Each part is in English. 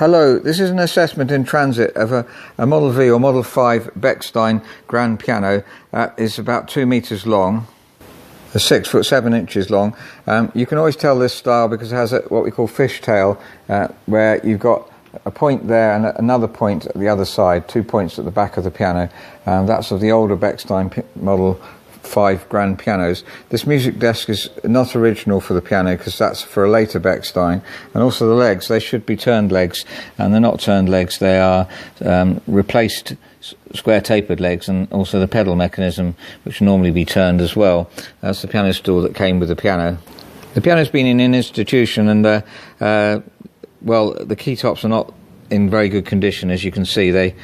Hello, this is an assessment in transit of a Model V or Model 5 Bechstein grand piano. Is about 2 meters long, 6 foot 7 inches long. You can always tell this style because it has what we call fishtail, where you've got a point there and another point at the other side, 2 points at the back of the piano. That's of the older Bechstein Model 5 grand pianos. This music desk is not original for the piano because that's for a later Bechstein. And also the legs, they should be turned legs, and they're not turned legs, they are replaced square tapered legs, and also the pedal mechanism, which would normally be turned as well. That's the piano stool that came with the piano. The piano's been in an institution, and well, the key tops are not in very good condition, as you can see. They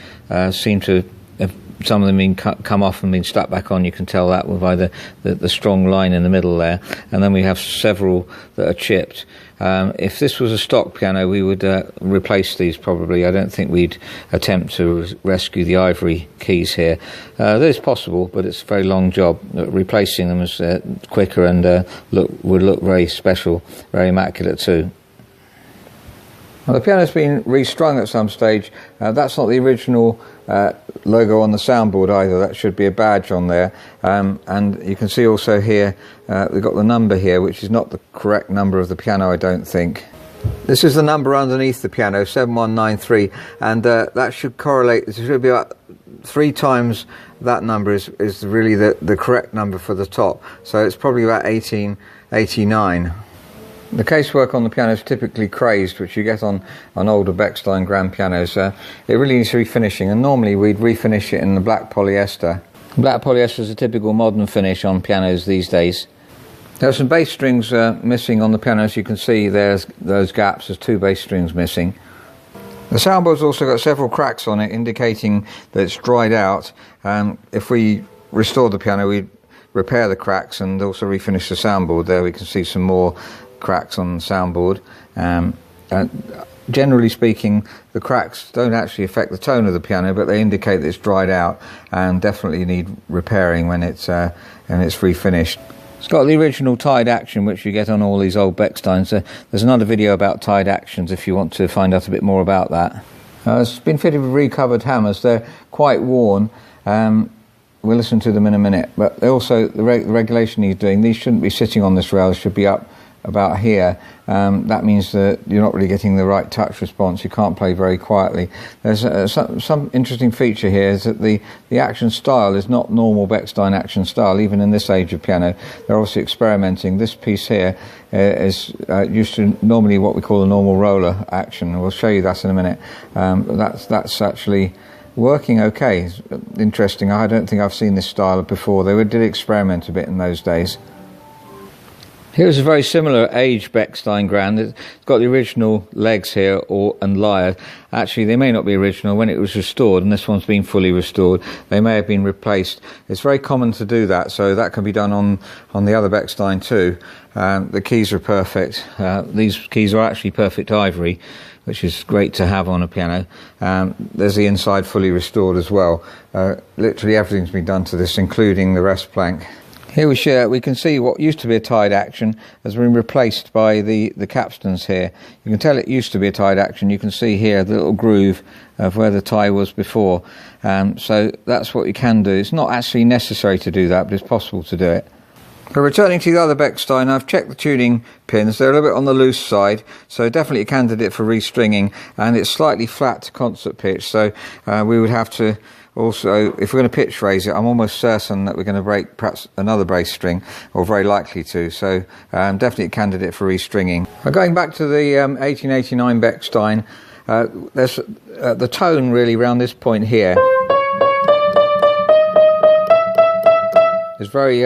seem to have, some of them been come off and been stuck back on. You can tell that by the strong line in the middle there, and then we have several that are chipped. If this was a stock piano, we would replace these probably. I don't think we'd attempt to rescue the ivory keys here. That is possible, but it's a very long job. Replacing them is quicker and would look very special, very immaculate too. Well, the piano's been restrung at some stage. That's not the original logo on the soundboard either. That should be a badge on there. And you can see also here, we've got the number here, which is not the correct number of the piano, I don't think. This is the number underneath the piano, 7193, and that should correlate. It should be about 3 times that number is really the correct number for the top. So it's probably about 1889. The casework on the piano is typically crazed, which you get on older Bechstein grand pianos. It really needs refinishing, and normally we'd refinish it in the black polyester. Black polyester is a typical modern finish on pianos these days. There are some bass strings missing on the piano. As you can see, there's those gaps. There's 2 bass strings missing. The soundboard's also got several cracks on it, indicating that it's dried out. If we restored the piano, we'd repair the cracks and also refinish the soundboard. There we can see some more cracks on the soundboard. Generally speaking, the cracks don't actually affect the tone of the piano, but they indicate that it's dried out and definitely need repairing when it's refinished. It's got the original tied action, which you get on all these old Bechsteins. There's another video about tied actions if you want to find out a bit more about that. It's been fitted with recovered hammers. They're quite worn. We'll listen to them in a minute, but they also, the regulation he's doing, these shouldn't be sitting on this rail, they should be up about here. That means that you're not really getting the right touch response. You can't play very quietly. There's some interesting feature here is that the action style is not normal Bechstein action style, even in this age of piano. They're obviously experimenting. This piece here is used to normally what we call a normal roller action. We'll show you that in a minute. That's actually working okay. It's interesting. I don't think I've seen this style before. They did experiment a bit in those days. Here's a very similar age Bechstein grand. It's got the original legs here and lyre. Actually, they may not be original. When it was restored, and this one's been fully restored, they may have been replaced. It's very common to do that, so that can be done on the other Bechstein too. The keys are perfect. These keys are actually perfect ivory, which is great to have on a piano. There's the inside fully restored as well. Literally everything's been done to this, including the rest plank. Here we can see what used to be a tied action has been replaced by the capstans here. You can tell it used to be a tied action. You can see here the little groove of where the tie was before. So that's what you can do. It's not actually necessary to do that, but it's possible to do it. So returning to the other Bechstein, I've checked the tuning pins. They're a little bit on the loose side, so definitely a candidate for restringing, and it's slightly flat to concert pitch, so we would have to also, if we're going to pitch raise it, I'm almost certain that we're going to break perhaps another bass string, or very likely to, so definitely a candidate for restringing. Going back to the 1889 Bechstein, there's the tone really around this point here is very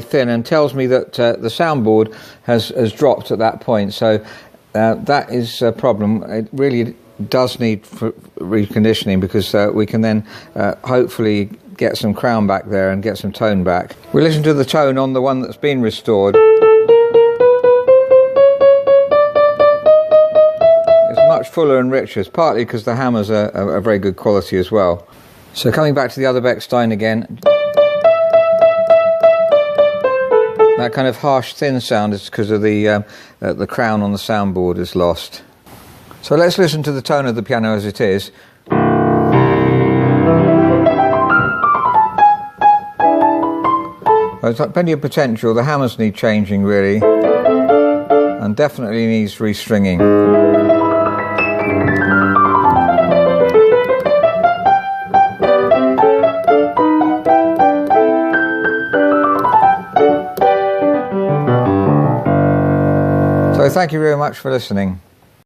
thin, and tells me that the soundboard has dropped at that point, so that is a problem. It really does need reconditioning, because we can then hopefully get some crown back there and get some tone back. We listen to the tone on the one that's been restored. It's much fuller and richer, partly because the hammers are very good quality as well. So coming back to the other Bechstein again. That kind of harsh, thin sound is because of the crown on the soundboard is lost. So let's listen to the tone of the piano as it is. Well, it's got plenty of potential. The hammers need changing really, and definitely needs restringing. So thank you very much for listening.